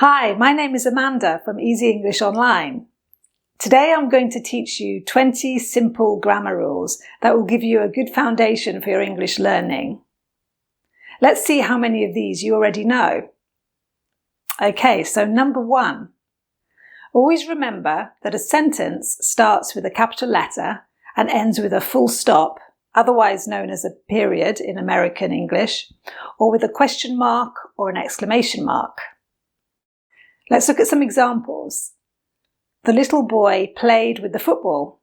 Hi, my name is Amanda from Easy English Online. Today I'm going to teach you 20 simple grammar rules that will give you a good foundation for your English learning. Let's see how many of these you already know. Okay, so number 1. Always remember that a sentence starts with a capital letter and ends with a full stop, otherwise known as a period in American English, or with a question mark or an exclamation mark. Let's look at some examples. The little boy played with the football.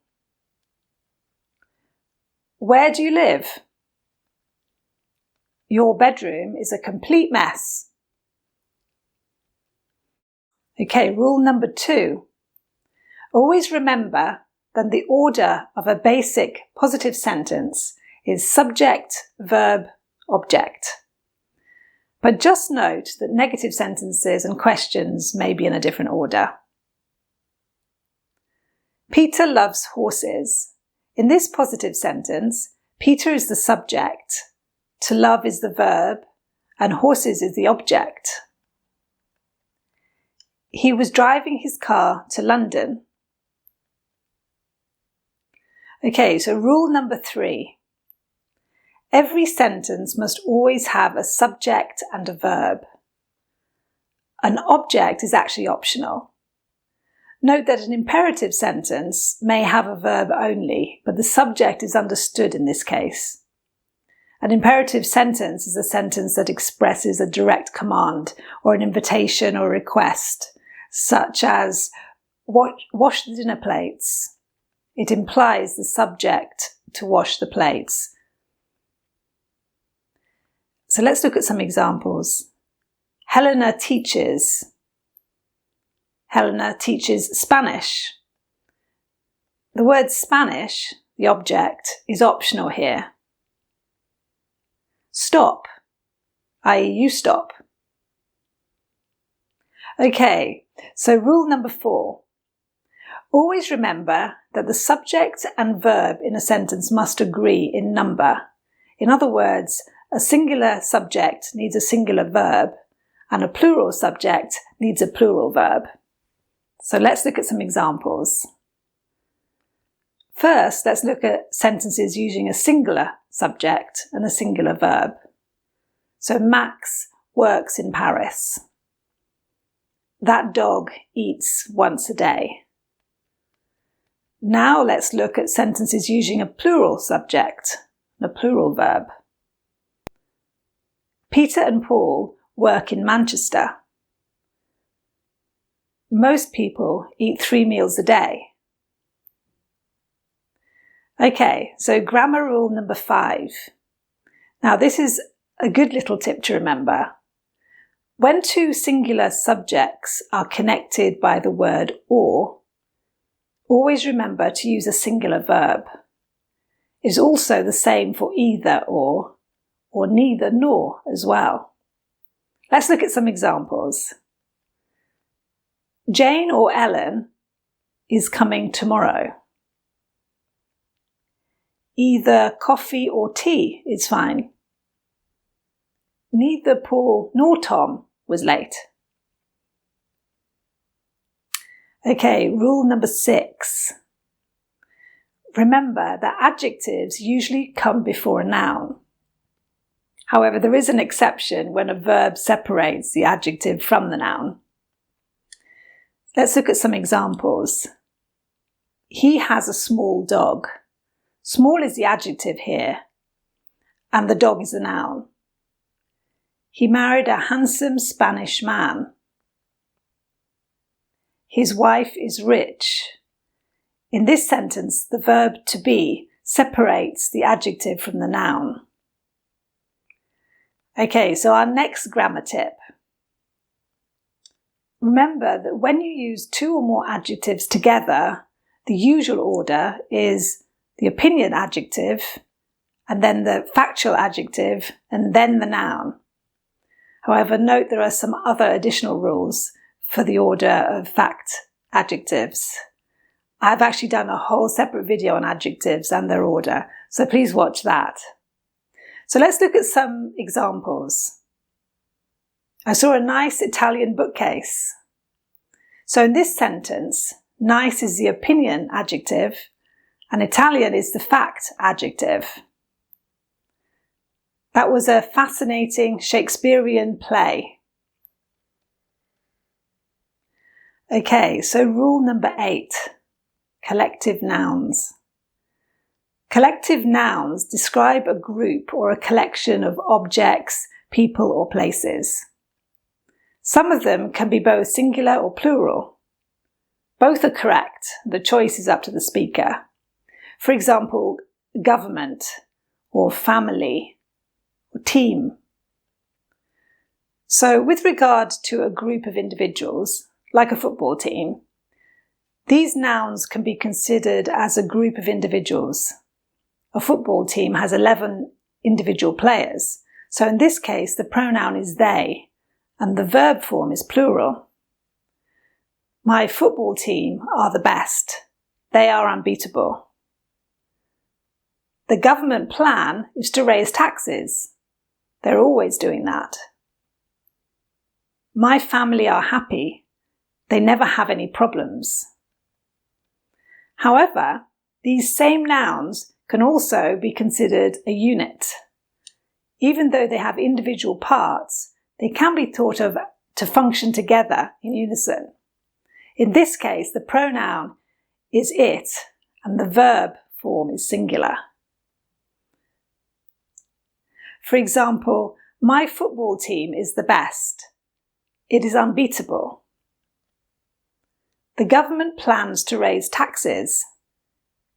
Where do you live? Your bedroom is a complete mess. Okay, rule number 2. Always remember that the order of a basic positive sentence is subject, verb, object. But just note that negative sentences and questions may be in a different order. Peter loves horses. In this positive sentence, Peter is the subject, to love is the verb, and horses is the object. He was driving his car to London. Okay, so rule number 3. Every sentence must always have a subject and a verb. An object is actually optional. Note that an imperative sentence may have a verb only, but the subject is understood in this case. An imperative sentence is a sentence that expresses a direct command or an invitation or request, such as wash the dinner plates. It implies the subject to wash the plates. So let's look at some examples. Helena teaches. Helena teaches Spanish. The word Spanish, the object, is optional here. Stop, i.e. you stop. Okay, so rule number 4. Always remember that the subject and verb in a sentence must agree in number. In other words, a singular subject needs a singular verb, and a plural subject needs a plural verb. So let's look at some examples. First, let's look at sentences using a singular subject and a singular verb. So Max works in Paris. That dog eats once a day. Now let's look at sentences using a plural subject and a plural verb. Peter and Paul work in Manchester. Most people eat 3 meals a day. Okay, so grammar rule number 5. Now this is a good little tip to remember. When 2 singular subjects are connected by the word or, always remember to use a singular verb. It is also the same for either or neither nor as well. Let's look at some examples. Jane or Ellen is coming tomorrow. Either coffee or tea is fine. Neither Paul nor Tom was late. Okay, rule number 6. Remember that adjectives usually come before a noun. However, there is an exception when a verb separates the adjective from the noun. Let's look at some examples. He has a small dog. Small is the adjective here, and the dog is the noun. He married a handsome Spanish man. His wife is rich. In this sentence, the verb to be separates the adjective from the noun. Okay, so our next grammar tip. Remember that when you use 2 or more adjectives together, the usual order is the opinion adjective, and then the factual adjective, and then the noun. However, note there are some other additional rules for the order of fact adjectives. I've actually done a whole separate video on adjectives and their order, so please watch that. So let's look at some examples. I saw a nice Italian bookcase. So in this sentence, nice is the opinion adjective and Italian is the fact adjective. That was a fascinating Shakespearean play. Okay, so rule number 8, collective nouns. Collective nouns describe a group or a collection of objects, people or places. Some of them can be both singular or plural. Both are correct. The choice is up to the speaker. For example, government or family or team. So with regard to a group of individuals, like a football team, these nouns can be considered as a group of individuals. A football team has 11 individual players. So in this case, the pronoun is they, and the verb form is plural. My football team are the best. They are unbeatable. The government plan is to raise taxes. They're always doing that. My family are happy. They never have any problems. However, these same nouns can also be considered a unit. Even though they have individual parts, they can be thought of to function together in unison. In this case, the pronoun is it and the verb form is singular. For example, my football team is the best. It is unbeatable. The government plans to raise taxes.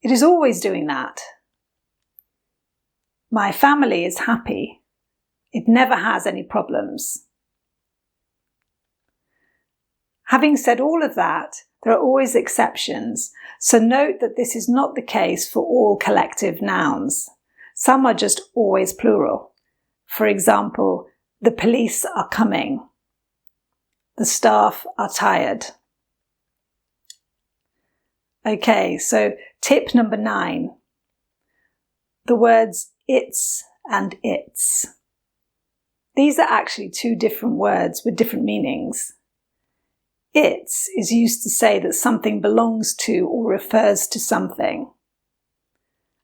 It is always doing that. My family is happy. It never has any problems. Having said all of that, there are always exceptions, so note that this is not the case for all collective nouns. Some are just always plural. For example, the police are coming. The staff are tired. Okay, so tip number 9. The words it's and its. These are actually two different words with different meanings. Its is used to say that something belongs to or refers to something.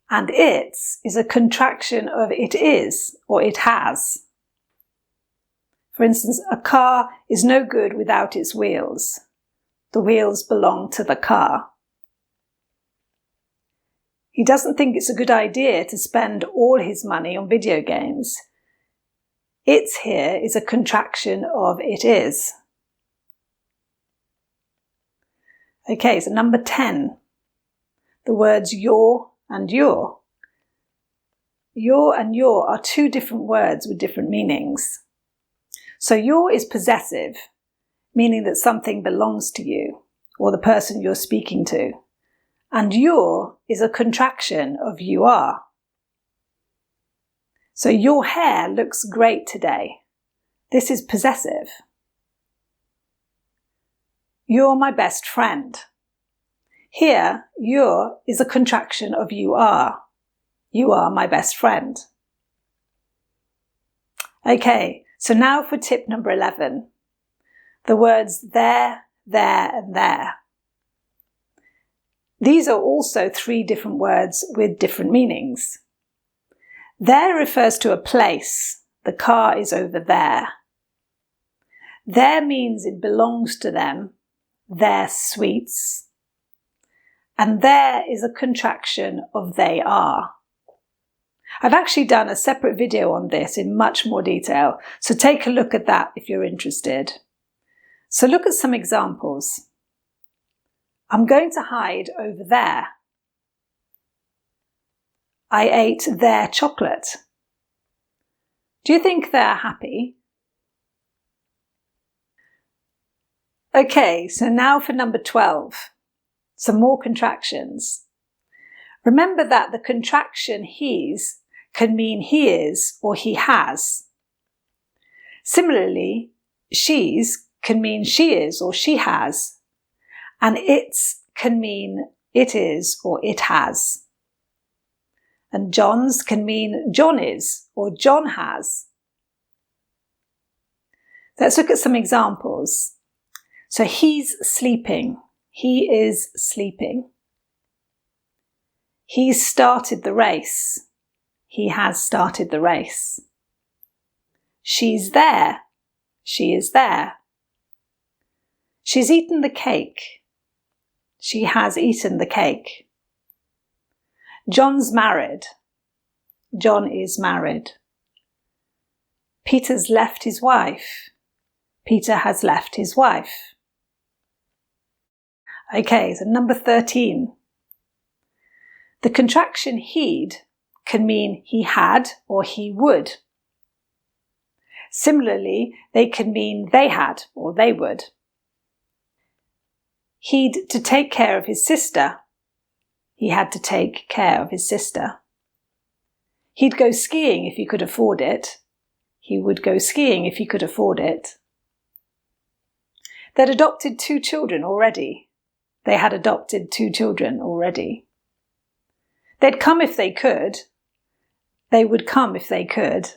And its is a contraction of it is or it has. For instance, a car is no good without its wheels. The wheels belong to the car. He doesn't think it's a good idea to spend all his money on video games. It's here is a contraction of it is. Okay, so number 10. The words your and your. Your and your are two different words with different meanings. So your is possessive, meaning that something belongs to you or the person you're speaking to. And your is a contraction of you are. So your hair looks great today. This is possessive. You're my best friend. Here, your is a contraction of you are. You are my best friend. Okay, so now for tip number 11. The words there, and there. These are also three different words with different meanings. There refers to a place. The car is over there. There means it belongs to them. Their sweets. And there is a contraction of they are. I've actually done a separate video on this in much more detail, so take a look at that if you're interested. So look at some examples. I'm going to hide over there. I ate their chocolate. Do you think they're happy? Okay, so now for number 12. Some more contractions. Remember that the contraction he's can mean he is or he has. Similarly, she's can mean she is or she has. And its can mean it is or it has. And John's can mean John is or John has. Let's look at some examples. So he's sleeping. He is sleeping. He's started the race. He has started the race. She's there. She is there. She's eaten the cake. She has eaten the cake. John's married. John is married. Peter's left his wife. Peter has left his wife. Okay, so number 13. The contraction he'd can mean he had or he would. Similarly, they can mean they had or they would. He'd to take care of his sister. He had to take care of his sister. He'd go skiing if he could afford it. He would go skiing if he could afford it. They'd adopted 2 children already. They had adopted 2 children already. They'd come if they could. They would come if they could.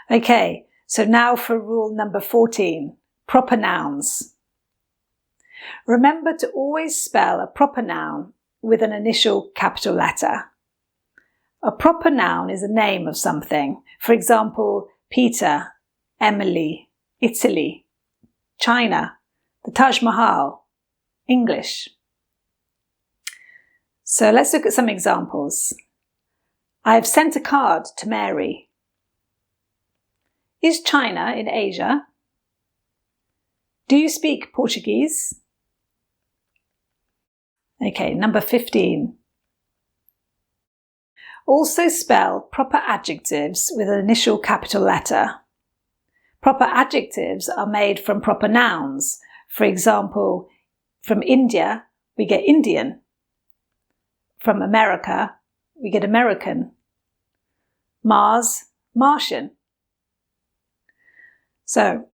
Okay, so now for rule number 14, proper nouns. Remember to always spell a proper noun with an initial capital letter. A proper noun is a name of something. For example, Peter, Emily, Italy, China, the Taj Mahal, English. So let's look at some examples. I have sent a card to Mary. Is China in Asia? Do you speak Portuguese? Okay, number 15. Also spell proper adjectives with an initial capital letter. Proper adjectives are made from proper nouns. For example, from India, we get Indian. From America, we get American. Mars, Martian. So,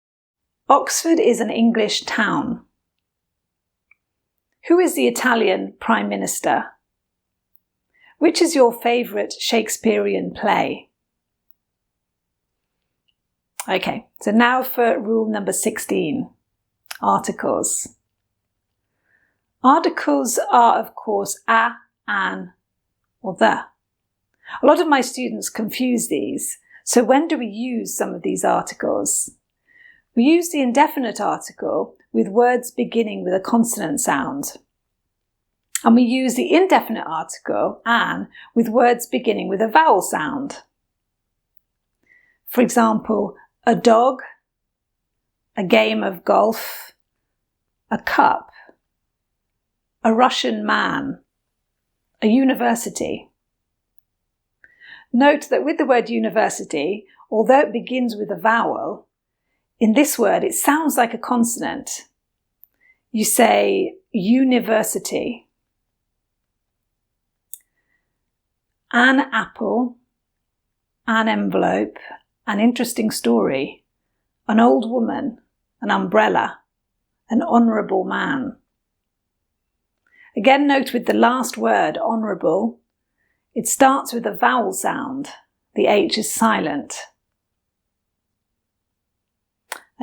Oxford is an English town. Who is the Italian Prime Minister? Which is your favourite Shakespearean play? Okay, so now for rule number 16, articles. Articles are, of course, a, an, or the. A lot of my students confuse these. So when do we use some of these articles? We use the indefinite article with words beginning with a consonant sound. And we use the indefinite article, an, with words beginning with a vowel sound. For example, a dog, a game of golf, a cup, a Russian man, a university. Note that with the word university, although it begins with a vowel, in this word it sounds like a consonant. You say university. An apple, an envelope, an interesting story, an old woman, an umbrella, an honourable man. Again, note with the last word, honourable, it starts with a vowel sound. The H is silent.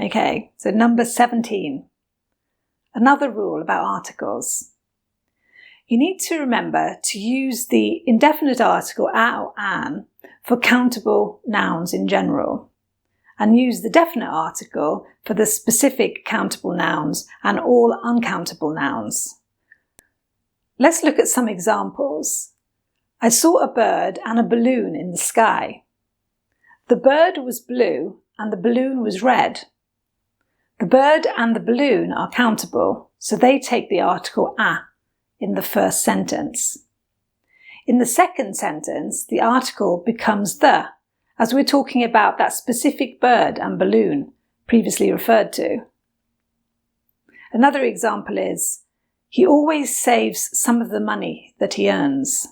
Okay, so number 17. Another rule about articles. You need to remember to use the indefinite article a or an for countable nouns in general, and use the definite article for the specific countable nouns and all uncountable nouns. Let's look at some examples. I saw a bird and a balloon in the sky. The bird was blue and the balloon was red. The bird and the balloon are countable, so they take the article a in the first sentence. In the second sentence, the article becomes the, as we're talking about that specific bird and balloon previously referred to. Another example is, he always saves some of the money that he earns.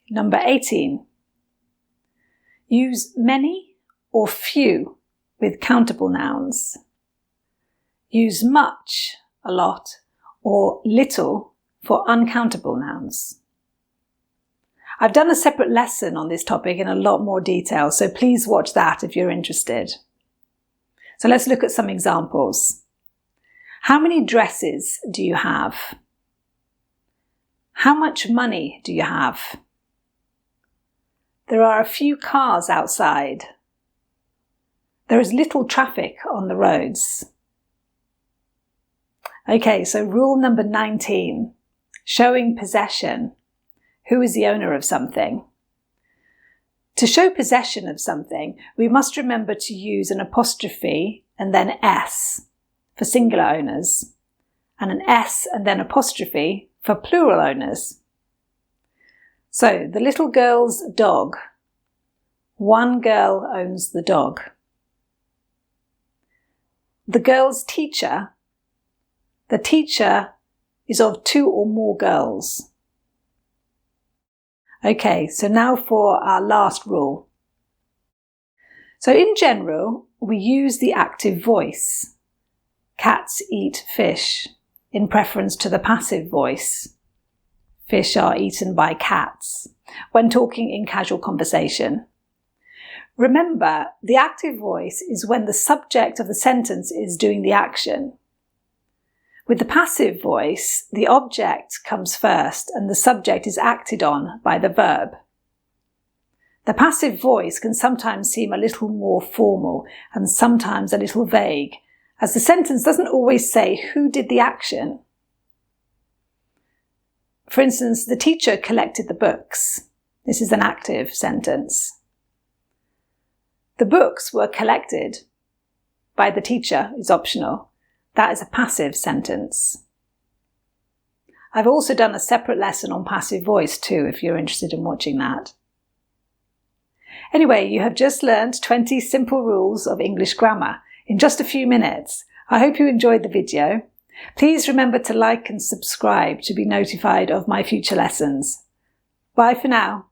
Number 18. Use many or few with countable nouns. Use much, a lot, or little for uncountable nouns. I've done a separate lesson on this topic in a lot more detail, so please watch that if you're interested. So let's look at some examples. How many dresses do you have? How much money do you have? There are a few cars outside. There is little traffic on the roads. Okay, so rule number 19, showing possession. Who is the owner of something? To show possession of something, we must remember to use an apostrophe and then S for singular owners, and an S and then apostrophe for plural owners. So, the little girl's dog. One girl owns the dog. The girl's teacher. The teacher is of two or more girls. Okay, so now for our last rule. So in general, we use the active voice. Cats eat fish, in preference to the passive voice. Fish are eaten by cats, when talking in casual conversation. Remember, the active voice is when the subject of the sentence is doing the action. With the passive voice, the object comes first and the subject is acted on by the verb. The passive voice can sometimes seem a little more formal and sometimes a little vague, as the sentence doesn't always say who did the action. For instance, the teacher collected the books. This is an active sentence. The books were collected by the teacher is optional. That is a passive sentence. I've also done a separate lesson on passive voice too, if you're interested in watching that. Anyway, you have just learned 20 simple rules of English grammar in just a few minutes. I hope you enjoyed the video. Please remember to like and subscribe to be notified of my future lessons. Bye for now.